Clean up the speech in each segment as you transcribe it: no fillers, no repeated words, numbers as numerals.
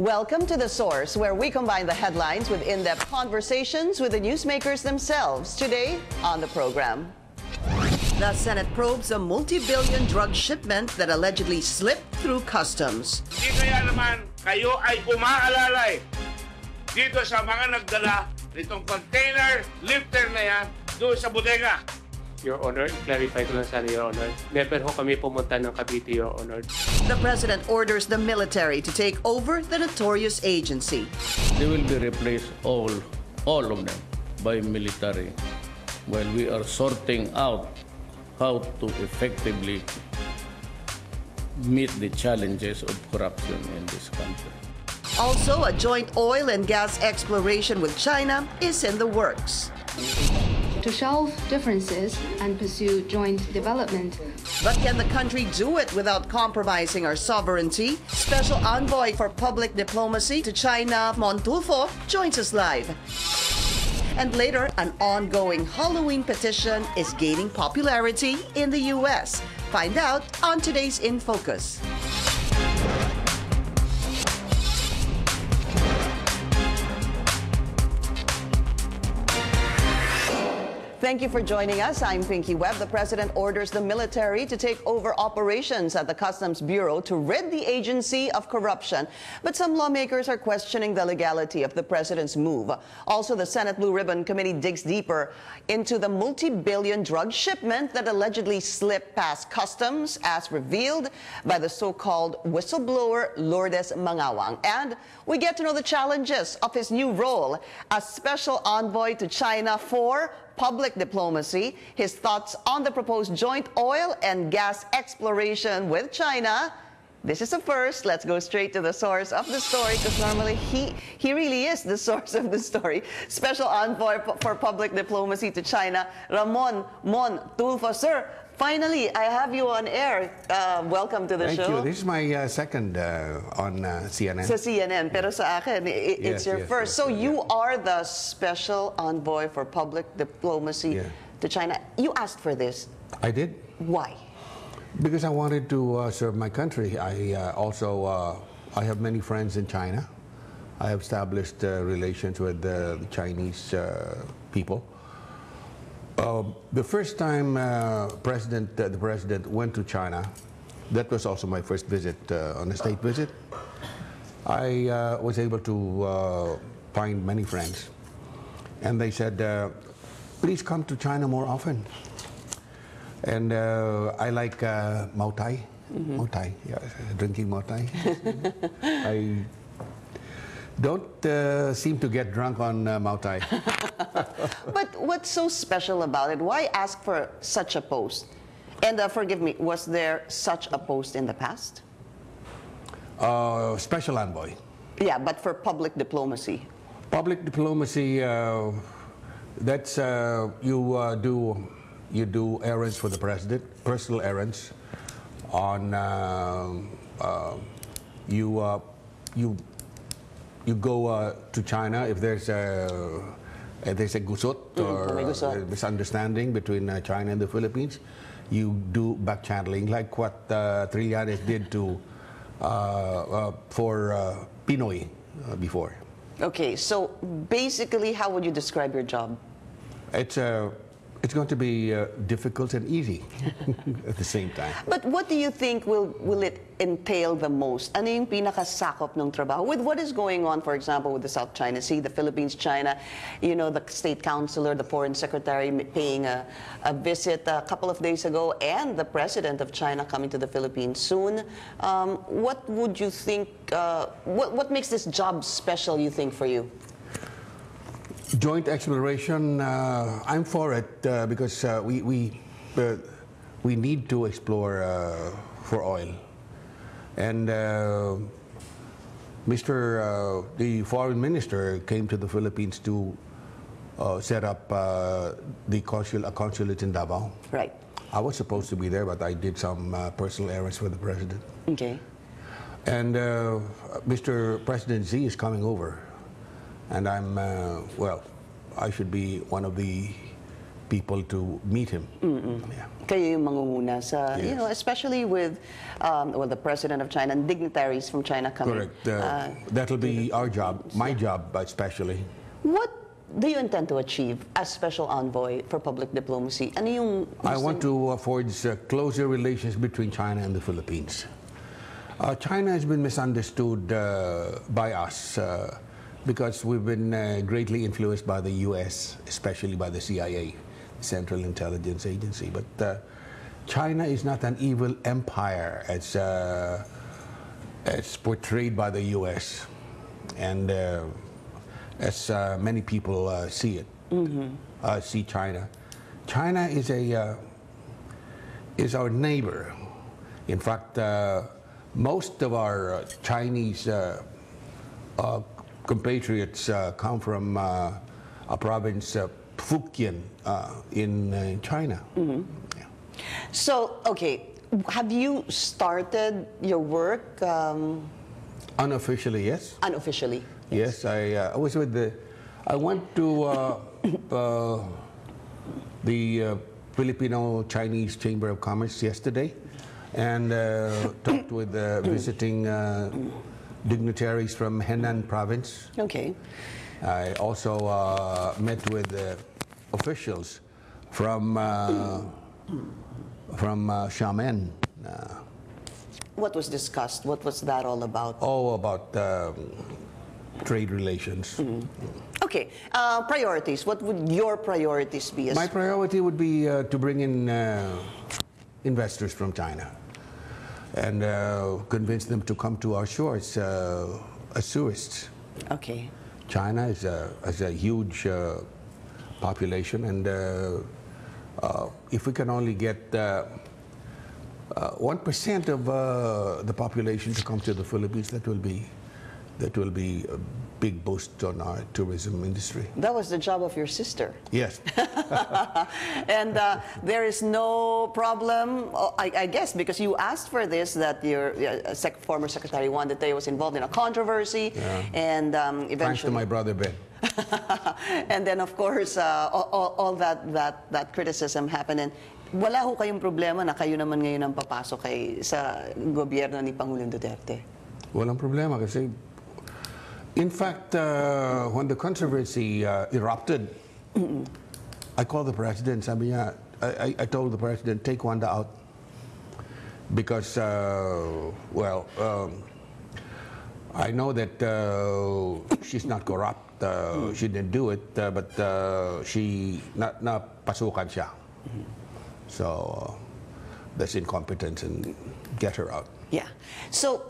Welcome to The Source, where we combine the headlines with in-depth conversations with the newsmakers themselves. Today on the program, the Senate probes a multi-billion drug shipment that allegedly slipped through customs. Di kaya naman kayo ay umaalalay dito sa mga nagdala nitong container lifter na yan doon sa bodega. Your Honor, clarify ko lang sana, Your Honor. Never ho kami pumunta ng Cavite, Your Honor. The President orders the military to take over the notorious agency. They will be replaced, all of them, by military, while we are sorting out how to effectively meet the challenges of corruption in this country. Also, a joint oil and gas exploration with China is in the works. To shelve differences and pursue joint development. But can the country do it without compromising our sovereignty? Special Envoy for Public Diplomacy to China, Ramon Tulfo, joins us live. And later, an ongoing Halloween petition is gaining popularity in the U.S. Find out on today's In Focus. Thank you for joining us. I'm Pinky Webb. The President orders the military to take over operations at the Customs Bureau to rid the agency of corruption. But some lawmakers are questioning the legality of the President's move. Also, the Senate Blue Ribbon Committee digs deeper into the multi-billion drug shipment that allegedly slipped past customs, as revealed by the so-called whistleblower Lourdes Mangawang. And we get to know the challenges of his new role as Special Envoy to China for Public Diplomacy, his thoughts on the proposed joint oil and gas exploration with China. This is a first. Let's go straight to the source of the story, because normally he really is the source of the story. Special Envoy for Public Diplomacy to China, Ramon Tulfo. Sir, finally, I have you on air. Welcome to the show. Thank you. This is my second on CNN. Sa CNN, pero sa akin, it's your first. So you are the Special Envoy for Public Diplomacy to China. You asked for this. I did. Why? Because I wanted to serve my country. I have many friends in China. I have established relations with the Chinese people. The first time the president went to China, that was also my first visit on a state visit. I was able to find many friends, and they said, please come to China more often. And I like Mau Tai, Mau Tai, drinking Mau Tai. I don't seem to get drunk on Mau Tai. But what's so special about it? Why ask for such a post? And forgive me, was there such a post in the past? Special Envoy. Yeah, but for public diplomacy. Public diplomacy, that's you do errands for the president, personal errands. On you go to China if there's a gusot or misunderstanding between China and the Philippines. You do back channeling, like what Trillanes did to for Pinoy before. Okay, so basically, how would you describe your job? It's going to be difficult and easy at the same time. But what do you think will it entail the most? Ano yung pinakasakop ng trabaho? With what is going on, for example, with the South China Sea, the Philippines, China, you know, the state councilor, the foreign secretary paying a visit a couple of days ago, and the president of China coming to the Philippines soon. What would you think, what makes this job special, you think, for you? Joint exploration, I'm for it because we need to explore for oil, and the foreign minister came to the Philippines to set up a consulate in Davao. Right. I was supposed to be there, but I did some personal errands for the president. Okay. And Mr. President Xi is coming over. And I'm, well, I should be one of the people to meet him. Yeah. Kayo yung mangunguna sa, you know, especially with, well, the president of China and dignitaries from China coming. Correct. That'll be our job, my job especially. What do you intend to achieve as special envoy for public diplomacy? Ano yung I want to forge closer relations between China and the Philippines. China has been misunderstood by us because we've been greatly influenced by the U.S., especially by the CIA, Central Intelligence Agency. But China is not an evil empire as portrayed by the U.S. and as many people see it, see China. China is our neighbor. In fact, most of our Chinese compatriots come from a province, Fujian, in China. Yeah. So, okay, have you started your work? Unofficially, yes. Unofficially? Yes, I was with I went to the Filipino-Chinese Chamber of Commerce yesterday and talked with visiting dignitaries from Henan province. Okay. I also met with officials from Xiamen. What was discussed? What was that all about? Oh, about trade relations. Okay, priorities. What would your priorities be? My priority would be to bring in investors from China and convince them to come to our shores as tourists. Okay. China has a huge population, and if we can only get 1% of the population to come to the Philippines, that will be a big boost on our tourism industry. That was the job of your sister. Yes. And there is no problem, I guess, because you asked for this, that your former Secretary Juan de Teo was involved in a controversy, and eventually... Thanks to my brother Ben. And then, of course, all that criticism happened. And wala ho kayong problema na kayo naman ngayon ang papasok sa gobyerno ni Pangulong Duterte? Walang problema kasi, in fact, when the controversy erupted, I called the president. Sabi niya, I told the president, take Wanda out because, well, I know that she's not corrupt. She didn't do it, but she napasukan siya. So that's incompetence, and get her out. Yeah. So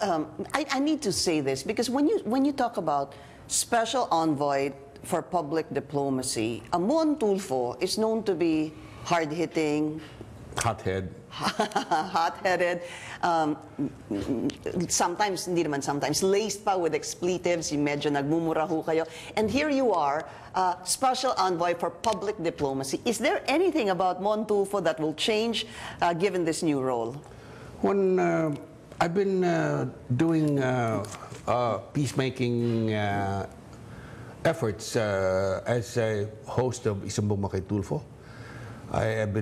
I need to say this because when you talk about special envoy for public diplomacy, Mon Tulfo is known to be hard-hitting, hot-headed, sometimes, hindi naman sometimes, laced pa with expletives, yung medyo nagmumura ho kayo. And here you are, special envoy for public diplomacy. Is there anything about Mon Tulfo that will change given this new role? When I've been doing peacemaking efforts as a host of Isang Bumakay Tulfo. I've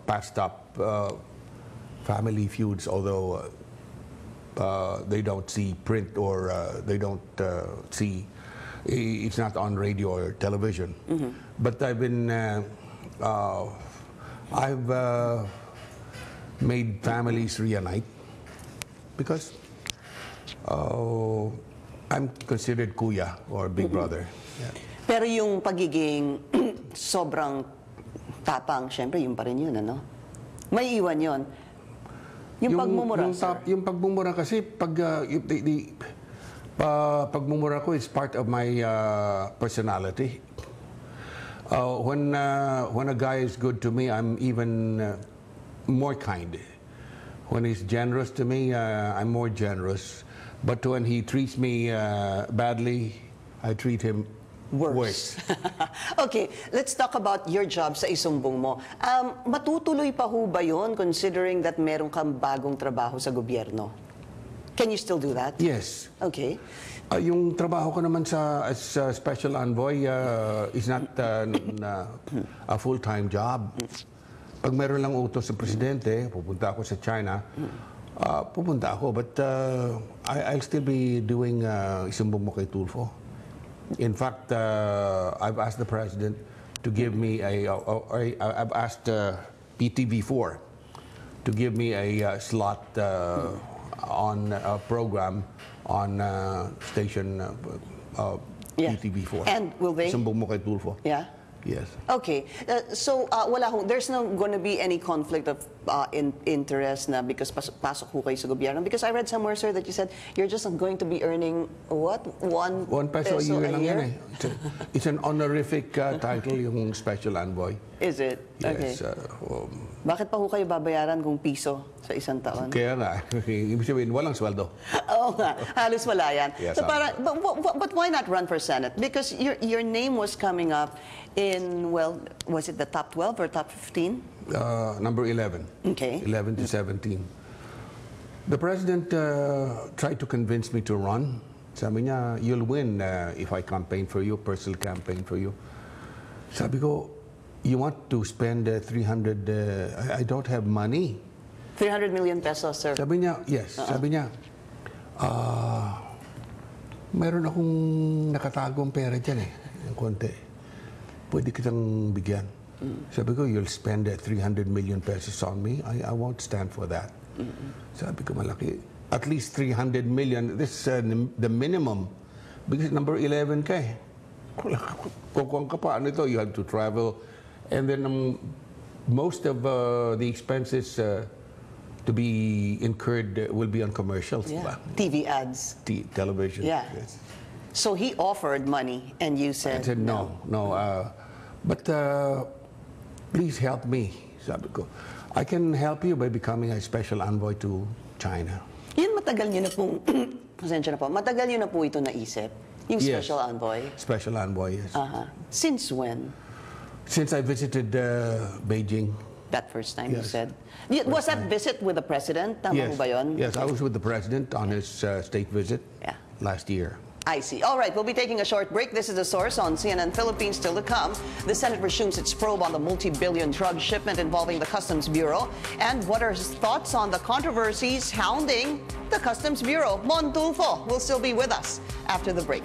patched up family feuds, although they don't see print or they don't see, it's not on radio or television. But I've been, I've made families reunite because I'm considered kuya or big brother. Yeah. Pero yung pagiging sobrang tapang, syempre, yun pa rin yun, ano? May iwan yun. Yung pagmumura, sir. Yung pagmumura kasi, pagmumura ko is part of my personality. When a guy is good to me, I'm even more kind. When he's generous to me, I'm more generous. But when he treats me badly, I treat him worse. Okay, let's talk about your job sa isumbong mo. Matutuloy pa ho ba yun considering that meron kang bagong trabaho sa gobyerno? Can you still do that? Yes. Okay. Yung trabaho ko naman as special envoy is not a full-time job. Pag meron lang utos sa presidente, pupunta ako sa China, pupunta ako. But I'll still be doing isumbong mo kay Tulfo. In fact, I've asked the president to give me I've asked PTV4 to give me a slot on a program on station Yeah. PTV4. And will they? Sumbong mo kay Tulfo. Yeah. Yes. Okay. There's not going to be any conflict of interest na because pasok ho kayo sa gobyerno. Because I read somewhere, sir, that you said you're just going to be earning, what? One peso a year lang year? yan It's an honorific title, yung special envoy. Is it? Okay. Yes. Bakit pa ho kayo babayaran kung piso sa isang taon? Kaya nga, ibig sabihin, walang sweldo. Oo nga, halos wala yan. Yes, So but why not run for Senate? Because your name was coming up in, well, was it the top 12 or top 15? Number 11. Okay. 11 to 17. The president tried to convince me to run. Sabi niya, you'll win if I campaign for you, personal campaign for you. Sabi ko, you want to spend 300, I don't have money. 300 million pesos, sir. Sabi niya, yes. Sabi niya, mayroon akong nakatagong pera dyan yung konti. Pwede kitang bigyan. Sabi ko, you'll spend 300 million pesos on me. I won't stand for that. Sabi ko, malaki. At least 300 million. This is the minimum. Because number 11 ka eh. Kukuha ka pa. Ano ito? You have to travel. And then most of the expenses to be incurred will be on commercials. Yeah. Diba? TV ads. Television. Yeah. Yes. So he offered money and you said, I said, no. But please help me. Sabi ko, I can help you by becoming a special envoy to China. Yun matagal nyo na po, pasensya na po, matagal nyo na po ito naisip? Yung Yes. special envoy? Special envoy, yes. Since when? Since I visited Beijing. That first time you Yes. said? Was that visit with the president? Tama Yes. ho ba yun? Yes, I was with the president on his state visit last year. I see. All right, we'll be taking a short break. This is The Source on CNN Philippines. Still to come, the Senate resumes its probe on the multi-billion drug shipment involving the Customs Bureau. And what are his thoughts on the controversies hounding the Customs Bureau? Mon Tulfo will still be with us after the break.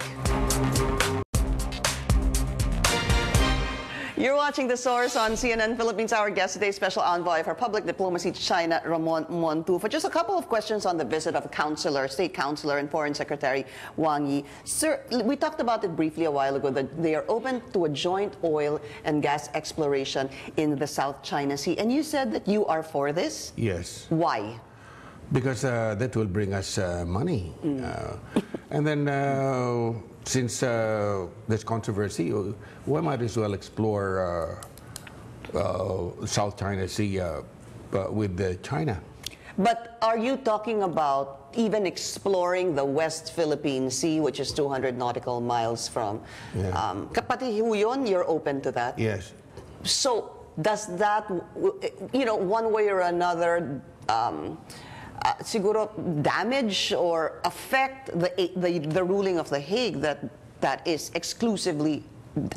You're watching The Source on CNN Philippines. Our guest today, Special Envoy for Public Diplomacy to China, Ramon Tulfo. Just a couple of questions on the visit of State Councilor and Foreign Secretary Wang Yi. Sir, we talked about it briefly a while ago, that they are open to a joint oil and gas exploration in the South China Sea. And you said that you are for this? Yes. Why? Because that will bring us money. And then since there's controversy, we might as well explore South China Sea with China. But are you talking about even exploring the West Philippine Sea, which is 200 nautical miles from Kapati ho yun, you're open to that? Yes. So does that, one way or another, siguro damage or affect the ruling of The Hague that is exclusively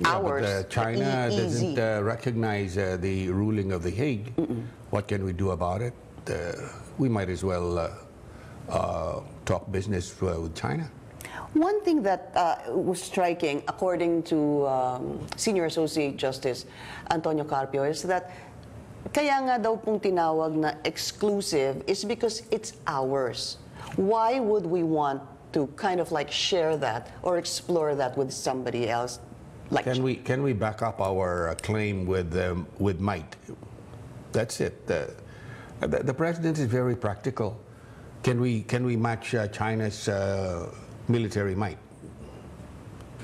ours? But China doesn't recognize the ruling of The Hague. What can we do about it? We might as well talk business with China. One thing that was striking, according to Senior Associate Justice Antonio Carpio, is that kaya nga daw pong tinawag na exclusive is because it's ours. Why would we want to kind of like share that or explore that with somebody else? Like, can we back up our claim with might? That's it. The president is very practical. Can we match China's military might?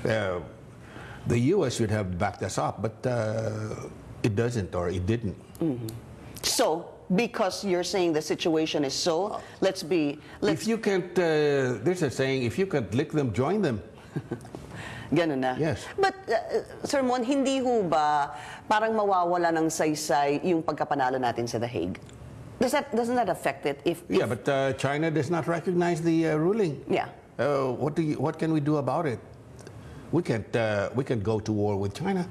The U.S. should have backed us up, but it doesn't, or it didn't. So, because you're saying the situation is so, if you can't, there's a saying, if you can't lick them, join them. Ganun na. Yes. But, Sir Mon, hindi ho ba parang mawawala ng saysay yung pagkapanalo natin sa The Hague? Doesn't that affect it? Yeah, but China does not recognize the ruling. Yeah. What can we do about it? We can't go to war with China.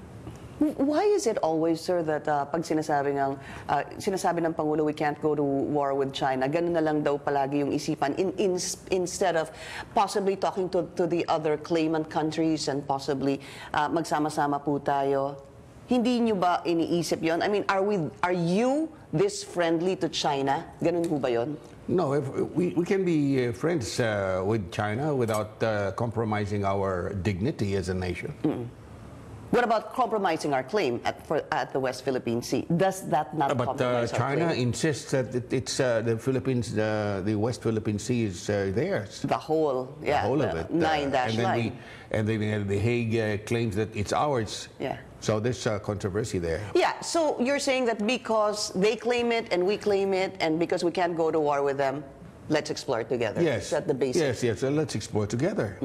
Why is it always, sir, that pag sinasabi ng Pangulo we can't go to war with China, ganun na lang daw palagi yung isipan instead of possibly talking to the other claimant countries and possibly magsama-sama po tayo? Hindi nyo ba iniisip yon? I mean, are you this friendly to China? Ganun po ba yon? No, we can be friends with China without compromising our dignity as a nation. What about compromising our claim at the West Philippine Sea? Does that not compromise our claim? China insists that it's the Philippines, the West Philippine Sea is theirs. The whole, yeah, the whole of it. 9-9. And then the Hague claims that it's ours. Yeah. So there's controversy there. Yeah. So you're saying that because they claim it and we claim it, and because we can't go to war with them, let's explore it together. Yes. Is that the basic? Yes. So let's explore together.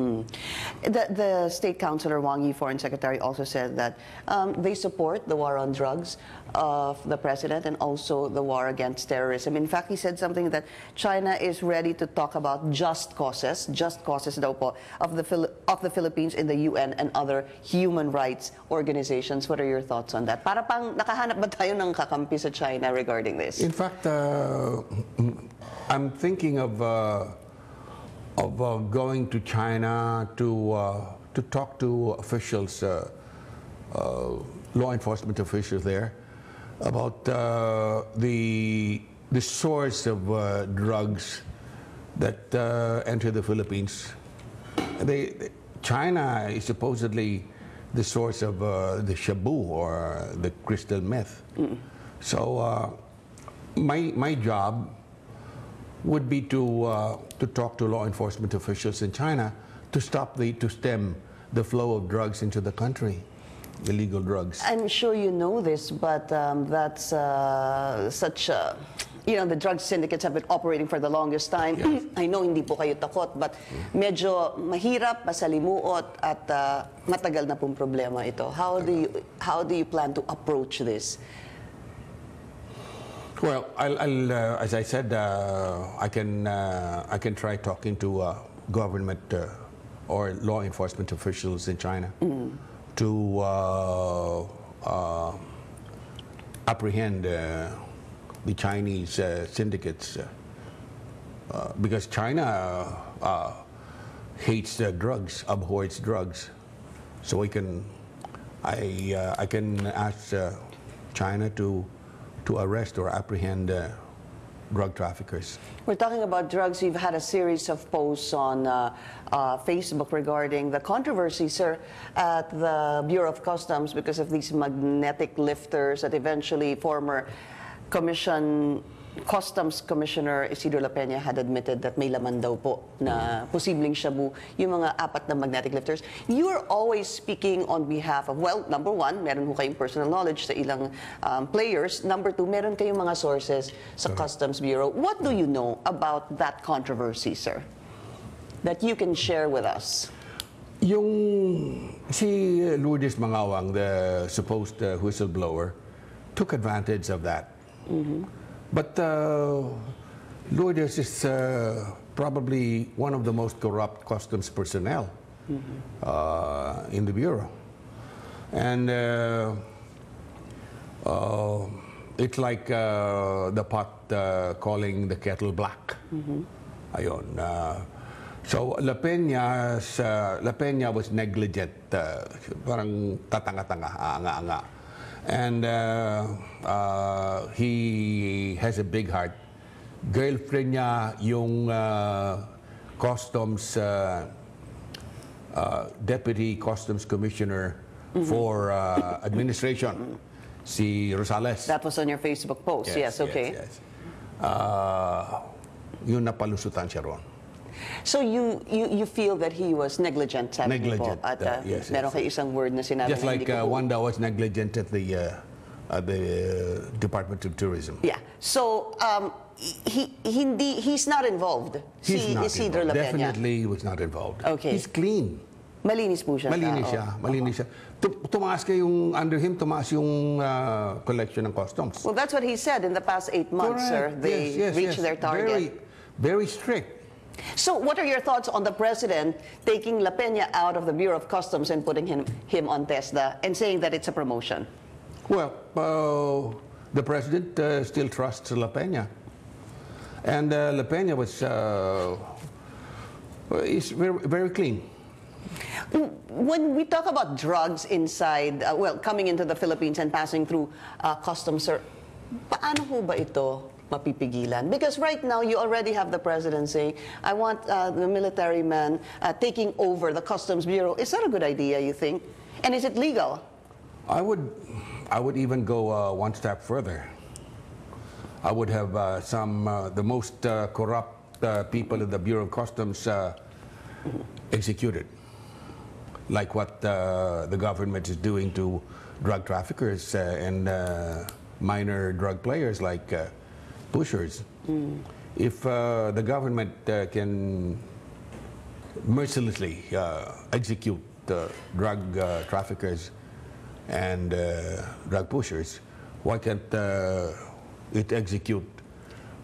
The State Councilor Wang Yi, Foreign Secretary, also said that they support the war on drugs of the president and also the war against terrorism. In fact, he said something that China is ready to talk about just causes daw po of the Philippines in the UN and other human rights organizations. What are your thoughts on that? Para pang nakahanap ba tayo ng kakampi sa China regarding this? In fact, I'm thinking of going to China to talk to officials, law enforcement officials there, about the source of drugs that enter the Philippines. China is supposedly the source of the shabu or the crystal meth. So my job would be to talk to law enforcement officials in China to stem the flow of drugs into the country, illegal drugs. I'm sure you know this, but that's such a, the drug syndicates have been operating for the longest time. Yes. I know hindi po kayo takot, but medyo mahirap, masalimuot, at matagal na pong problema ito. How do you plan to approach this? Well, as I said, I can try talking to government or law enforcement officials in China to apprehend the Chinese syndicates because China hates drugs, abhors drugs. So I can ask China to arrest or apprehend drug traffickers. We're talking about drugs. You've had a series of posts on Facebook regarding the controversy, sir, at the Bureau of Customs because of these magnetic lifters that eventually former Customs Commissioner Isidro La Peña had admitted that may laman daw po na posibleng shabu yung mga 4 na magnetic lifters. You're always speaking on behalf of, well, number one, meron ho kayong personal knowledge sa ilang players. Number two, meron kayong mga sources sa Customs Bureau. What do you know about that controversy, sir, that you can share with us? Yung si Lourdes Mangawang, the supposed whistleblower, took advantage of that. But Lourdes is probably one of the most corrupt customs personnel in the Bureau. And it's like the pot calling the kettle black. Ayon. So La Peña was negligent, parang tatanga-tanga, anga-anga. And he has a big heart. Girlfriend niya yung Customs Deputy Customs Commissioner for Administration, si Rosales. That was on your Facebook post. Yes, okay. Yes. Yun napalusutan siya ron. So you feel that he was negligent, sabi niyo po, at yes, meron kayo isang word na sinabi just na like hindi ko po. Wanda was negligent at the Department of Tourism. Yeah. So he's not involved. He's not Isidro involved. La Peña. Definitely he was not involved. Okay. He's clean. Malinis po siya. Malinis siya. Malinis siya. Tumaas yung, under him, tumaas yung collection ng customs. Well, that's what he said in the past 8 months, sir. They reached their target. Very, very strict. So what are your thoughts on the president taking La Peña out of the Bureau of Customs and putting him on TESDA and saying that it's a promotion? Well, the president still trusts La Peña. And La Peña is very, very clean. When we talk about drugs inside, coming into the Philippines and passing through customs, sir, paano ho ba ito mapipigilan? Because right now, you already have the president saying, I want the military man taking over the Customs Bureau. Is that a good idea, you think? And is it legal? I would even go one step further. I would have the most corrupt people in the Bureau of Customs executed, like what the government is doing to drug traffickers and minor drug players like pushers. If the government can mercilessly execute drug traffickers and drug pushers, why can't it execute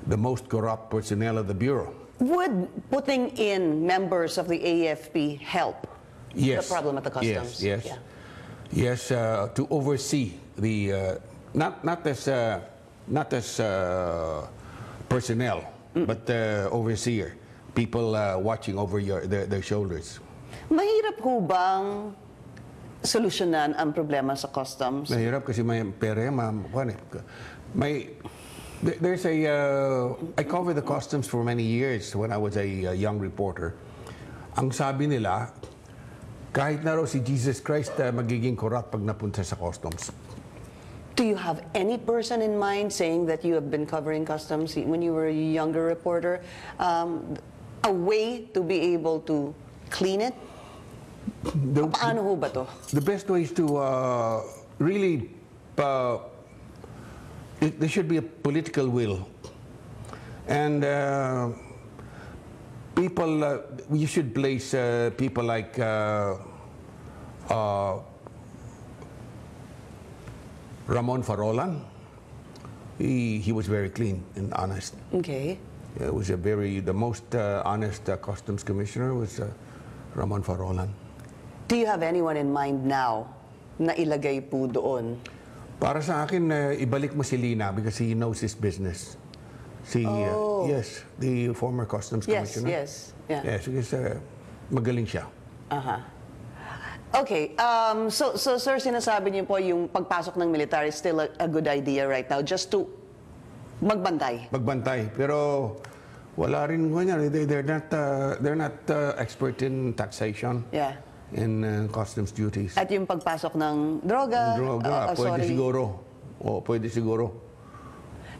the most corrupt personnel of the Bureau? Would putting in members of the AFP help the problem at the customs? Yes, to oversee the not as personnel, but overseer, people watching over their shoulders. Mahirap ho bang solusyonan ang problema sa customs? Mahirap kasi may pera, there's I covered the customs for many years when I was a young reporter. Ang sabi nila, kahit na raw si Jesus Christ magiging corrupt pag napunta sa customs. Do you have any person in mind, saying that you have been covering customs when you were a younger reporter, a way to be able to clean it? Paano ho ba to? The best way is to really there should be a political will, and you should place people like Ramon Farolan. He was very clean and honest. Okay. It was the most honest customs commissioner was Ramon Farolan. Do you have anyone in mind now na ilagay po doon? Para sa akin, ibalik mo si Lina because he knows his business. Yes, the former customs commissioner. Yes, yeah. Yes, because magaling siya. Okay, so sir, sinasabi niyo po yung pagpasok ng military is still a good idea right now, just to magbantay. Magbantay, pero wala rin ganyan. They're not expert in taxation. Yeah. In customs duties. At yung pagpasok ng droga. Pwede siguro. Pwede siguro.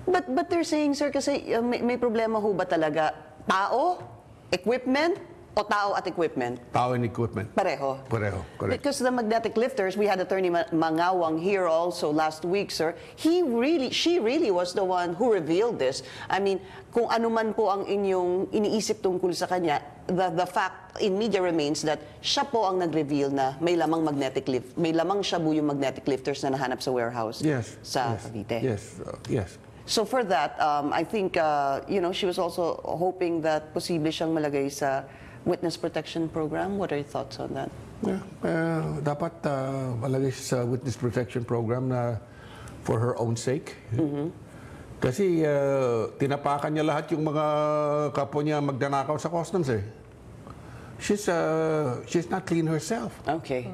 But they're saying, sir, kasi may problema ho ba talaga? Tao, equipment, o tao at equipment? Tao and equipment. Pareho? Pareho, correct. Because the magnetic lifters, we had Attorney Mangawang here also last week, sir. She really was the one who revealed this. I mean, kung ano man po ang inyong iniisip tungkol sa kanya, the fact in media remains that siya po ang nag-reveal na may lamang shabu yung magnetic lifters na nahanap sa warehouse sa Cavite. Yes. So for that, I think, she was also hoping that posible siyang malagay sa Witness Protection Program. What are your thoughts on that? Dapat malagay siya sa Witness Protection Program na for her own sake. Kasi tinapakan niya lahat yung mga kapwa niya magdanakaw sa customs eh. She's not clean herself. Okay.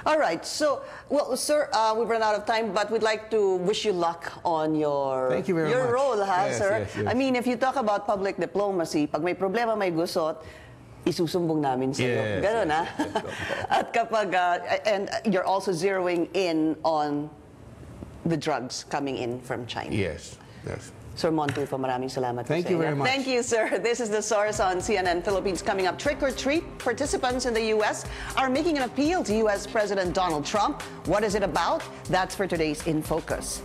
All right. So, well, sir, we've run out of time, but we'd like to wish you luck on your Thank you very much. role, sir. Yes. I mean, if you talk about public diplomacy, pag may problema, may gusot, isusumbong namin sa iyo. Yes. Ganun, ha? At kapag, and you're also zeroing in on the drugs coming in from China. Yes. Sir Mon Tulfo, maraming salamat. Thank you very much. Thank you, sir. This is The Source on CNN Philippines. Coming up, trick or treat. Participants in the U.S. are making an appeal to U.S. President Donald Trump. What is it about? That's for today's In Focus.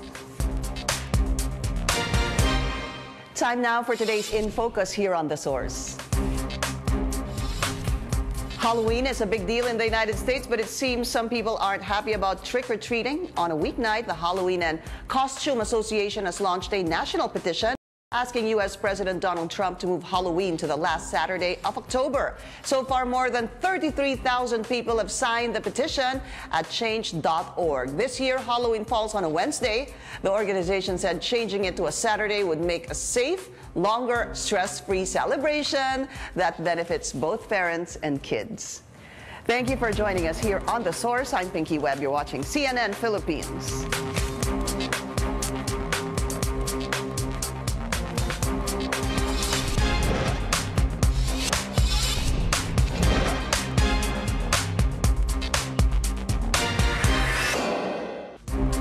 Time now for today's In Focus here on The Source. Halloween is a big deal in the United States, but it seems some people aren't happy about trick-or-treating. On a weeknight, the Halloween and Costume Association has launched a national petition asking U.S. President Donald Trump to move Halloween to the last Saturday of October. So far, more than 33,000 people have signed the petition at change.org. This year, Halloween falls on a Wednesday. The organization said changing it to a Saturday would make a safe, longer, stress-free celebration that benefits both parents and kids. Thank you for joining us here on The Source. I'm Pinky Webb. You're watching CNN Philippines.